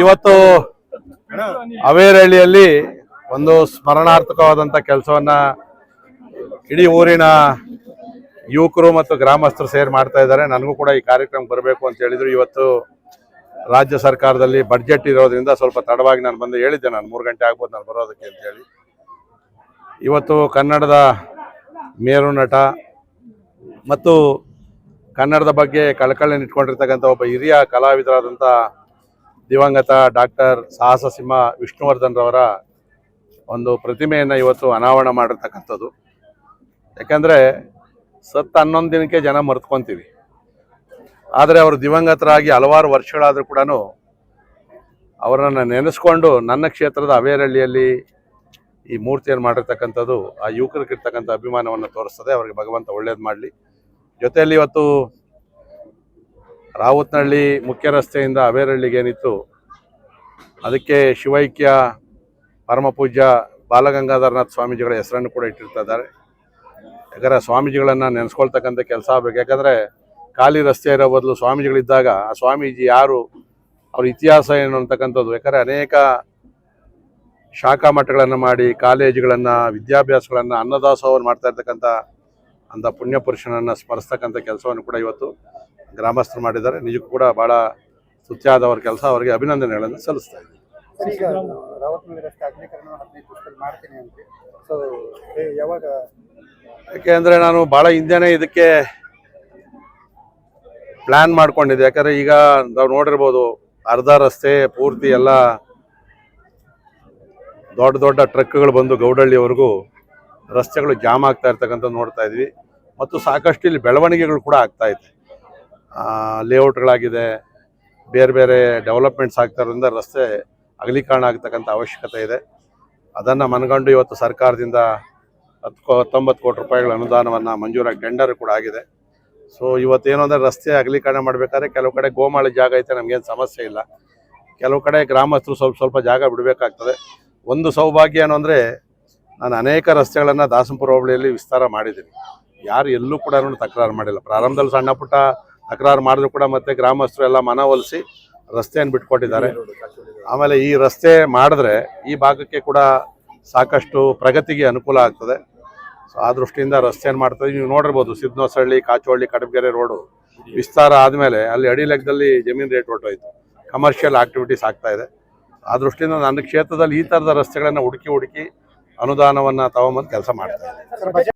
ಇವತ್ತು ಅವೇರಹಳ್ಳಿಯಲ್ಲಿ ಒಂದು ಸ್ಮರಣಾರ್ಥಕವಾದಂಥ ಕೆಲಸವನ್ನ ಇಡೀ ಊರಿನ ಯುವಕರು ಮತ್ತು ಗ್ರಾಮಸ್ಥರು ಸೇರಿ ಮಾಡ್ತಾ ಇದ್ದಾರೆ. ನನಗೂ ಕೂಡ ಈ ಕಾರ್ಯಕ್ರಮ ಬರಬೇಕು ಅಂತ ಹೇಳಿದ್ರು. ಇವತ್ತು ರಾಜ್ಯ ಸರ್ಕಾರದಲ್ಲಿ ಬಡ್ಜೆಟ್ ಇರೋದ್ರಿಂದ ಸ್ವಲ್ಪ ತಡವಾಗಿ ನಾನು ಬಂದು ಹೇಳಿದ್ದೆ, ನಾನು 3 ಗಂಟೆ ಆಗ್ಬೋದು ನಾನು ಬರೋದಕ್ಕೆ ಅಂತ ಹೇಳಿ. ಇವತ್ತು ಕನ್ನಡದ ಮೇರು ನಟ ಮತ್ತು ಕನ್ನಡದ ಬಗ್ಗೆ ಕಳಕಳಿ ಇಟ್ಕೊಂಡಿರ್ತಕ್ಕಂಥ ಒಬ್ಬ ಹಿರಿಯ ಕಲಾವಿದರಾದಂಥ ದಿವಂಗತ ಡಾಕ್ಟರ್ ಸಾಹಸ ಸಿಂಹ ವಿಷ್ಣುವರ್ಧನ್ ರವರ ಒಂದು ಪ್ರತಿಮೆಯನ್ನು ಇವತ್ತು ಅನಾವರಣ ಮಾಡಿರ್ತಕ್ಕಂಥದ್ದು. ಯಾಕಂದರೆ ಸತ್ತ 11 ದಿನಕ್ಕೆ ಜನ ಮರೆತ್ಕೊತೀವಿ, ಆದರೆ ಅವರು ದಿವಂಗತರಾಗಿ ಹಲವಾರು ವರ್ಷಗಳಾದರೂ ಕೂಡ ಅವರನ್ನು ನೆನೆಸ್ಕೊಂಡು ನನ್ನ ಕ್ಷೇತ್ರದ ಅವೇರಹಳ್ಳಿಯಲ್ಲಿ ಈ ಮೂರ್ತಿಯನ್ನು ಮಾಡಿರ್ತಕ್ಕಂಥದ್ದು ಆ ಯುವಕರಿಗಿರ್ತಕ್ಕಂಥ ಅಭಿಮಾನವನ್ನು ತೋರಿಸ್ತದೆ. ಅವರಿಗೆ ಭಗವಂತ ಒಳ್ಳೇದು ಮಾಡಲಿ. ಜೊತೆಯಲ್ಲಿ ಇವತ್ತು ರಾವುತನಹಳ್ಳಿ ಮುಖ್ಯ ರಸ್ತೆಯಿಂದ ಅವೇರಹಳ್ಳಿಗೆ ಏನಿತ್ತು, ಅದಕ್ಕೆ ಶಿವೈಕ್ಯ ಪರಮ ಪೂಜ್ಯ ಬಾಲಗಂಗಾಧರನಾಥ ಸ್ವಾಮೀಜಿಗಳ ಹೆಸರನ್ನು ಕೂಡ ಇಟ್ಟಿರ್ತಿದ್ದಾರೆ. ಯಾಕಂದರೆ ಸ್ವಾಮೀಜಿಗಳನ್ನು ನೆನೆಸ್ಕೊಳ್ತಕ್ಕಂಥ ಕೆಲಸ ಆಗಬೇಕು. ಯಾಕಂದರೆ ಖಾಲಿ ರಸ್ತೆ ಇರೋ ಬದಲು ಸ್ವಾಮೀಜಿಗಳಿದ್ದಾಗ ಆ ಸ್ವಾಮೀಜಿ ಯಾರು, ಅವ್ರ ಇತಿಹಾಸ ಏನು ಅಂತಕ್ಕಂಥದ್ದು. ಯಾಕಂದರೆ ಅನೇಕ ಶಾಖಾ ಮಠಗಳನ್ನು ಮಾಡಿ, ಕಾಲೇಜುಗಳನ್ನು, ವಿದ್ಯಾಭ್ಯಾಸಗಳನ್ನು, ಅನ್ನದಾಸೋಹವನ್ನು ಮಾಡ್ತಾ ಇರ್ತಕ್ಕಂಥ ಅಂಥ ಪುಣ್ಯ ಪುರುಷನನ್ನು ಸ್ಮರಿಸ್ತಕ್ಕಂಥ ಕೆಲಸವನ್ನು ಕೂಡ ಇವತ್ತು ಗ್ರಾಮಸ್ಥರು ಮಾಡಿದ್ದಾರೆ. ನಿಜಕ್ಕೂ ಕೂಡ ಭಾಳ ಸ್ತುತ್ಯಾದವರ ಕೆಲಸ. ಅವರಿಗೆ ಅಭಿನಂದನೆಗಳನ್ನು ಸಲ್ಲಿಸ್ತಾ ಇದ್ದೀನಿ. ಯಾಕೆಂದರೆ ನಾನು ಭಾಳ ಹಿಂದೆನೇ ಇದಕ್ಕೆ ಪ್ಲ್ಯಾನ್ ಮಾಡ್ಕೊಂಡಿದ್ದೆ. ಯಾಕಂದರೆ ಈಗ ನಾವು ನೋಡಿರ್ಬೋದು, ಅರ್ಧ ರಸ್ತೆ ಪೂರ್ತಿ ಎಲ್ಲ ದೊಡ್ಡ ದೊಡ್ಡ ಟ್ರಕ್ಗಳು ಬಂದು ಗೌಡಹಳ್ಳಿವರೆಗೂ ರಸ್ತೆಗಳು ಜಾಮ್ ಆಗ್ತಾ ಇರ್ತಕ್ಕಂಥದ್ದು ನೋಡ್ತಾ ಇದ್ವಿ. ಮತ್ತು ಸಾಕಷ್ಟು ಇಲ್ಲಿ ಬೆಳವಣಿಗೆಗಳು ಕೂಡ ಆಗ್ತಾ ಇದೆ. ಲೇಔಟ್ಗಳಾಗಿದೆ, ಬೇರೆ ಬೇರೆ ಡೆವಲಪ್ಮೆಂಟ್ಸ್ ಆಗ್ತಾ ಇರೋದ್ರಿಂದ ರಸ್ತೆ ಅಗಲೀಕರಣ ಆಗ್ತಕ್ಕಂಥ ಅವಶ್ಯಕತೆ ಇದೆ. ಅದನ್ನು ಮನಗಂಡು ಇವತ್ತು ಸರ್ಕಾರದಿಂದ 19 ಕೋಟಿ ರೂಪಾಯಿಗಳ ಅನುದಾನವನ್ನು ಮಂಜೂರಾಗಿ ಟೆಂಡರ್ ಕೂಡ ಆಗಿದೆ. ಸೊ ಇವತ್ತೇನು ಅಂದರೆ ರಸ್ತೆ ಅಗಲೀಕರಣ ಮಾಡಬೇಕಾದ್ರೆ ಕೆಲವು ಕಡೆ ಗೋಮಾಳಿ ಜಾಗ ಐತೆ, ನಮಗೇನು ಸಮಸ್ಯೆ ಇಲ್ಲ. ಕೆಲವು ಕಡೆ ಗ್ರಾಮಸ್ಥರು ಸ್ವಲ್ಪ ಜಾಗ ಬಿಡಬೇಕಾಗ್ತದೆ. ಒಂದು ಸೌಭಾಗ್ಯ ಏನು ಅಂದರೆ, ನಾನು ಅನೇಕ ರಸ್ತೆಗಳನ್ನು ದಾಸನಪುರ ಹೋಬಳಿಯಲ್ಲಿ ವಿಸ್ತಾರ ಮಾಡಿದ್ದೀನಿ. ಯಾರು ಎಲ್ಲೂ ಕೂಡ ತಕರಾರು ಮಾಡಿಲ್ಲ. ಪ್ರಾರಂಭದಲ್ಲಿ ಸಣ್ಣ ಪುಟ್ಟ ತಕರಾರು ಮಾಡಿದ್ರು ಕೂಡ ಮತ್ತೆ ಗ್ರಾಮಸ್ಥರು ಎಲ್ಲ ಮನವೊಲಿಸಿ ರಸ್ತೆಯನ್ನು ಬಿಟ್ಕೊಟ್ಟಿದ್ದಾರೆ. ಆಮೇಲೆ ಈ ರಸ್ತೆ ಮಾಡಿದ್ರೆ ಈ ಭಾಗಕ್ಕೆ ಕೂಡ ಸಾಕಷ್ಟು ಪ್ರಗತಿಗೆ ಅನುಕೂಲ ಆಗ್ತದೆ. ಸೊ ಆ ದೃಷ್ಟಿಯಿಂದ ರಸ್ತೆಯನ್ನು ಮಾಡ್ತದೆ. ನೀವು ನೋಡಿರ್ಬೋದು, ಸಿದ್ನೋಸಹಳ್ಳಿ, ಕಾಚೋಹಳ್ಳಿ, ಕಡಬಗೆರೆ ರೋಡು ವಿಸ್ತಾರ ಆದಮೇಲೆ ಅಲ್ಲಿ ಅಡಿ ಲೆಕ್ಕದಲ್ಲಿ ಜಮೀನು ರೇಟ್ ಹೊರಟೋಯ್ತು. ಕಮರ್ಷಿಯಲ್ ಆಕ್ಟಿವಿಟೀಸ್ ಆಗ್ತಾ ಇದೆ. ಆ ದೃಷ್ಟಿಯಿಂದ ನನ್ನ ಕ್ಷೇತ್ರದಲ್ಲಿ ಈ ಥರದ ರಸ್ತೆಗಳನ್ನು ಹುಡುಕಿ ಅನುದಾನವನ್ನು ತಗೊಂಬಂದು ಕೆಲಸ ಮಾಡ್ತಾ ಇದ್ದೀನಿ.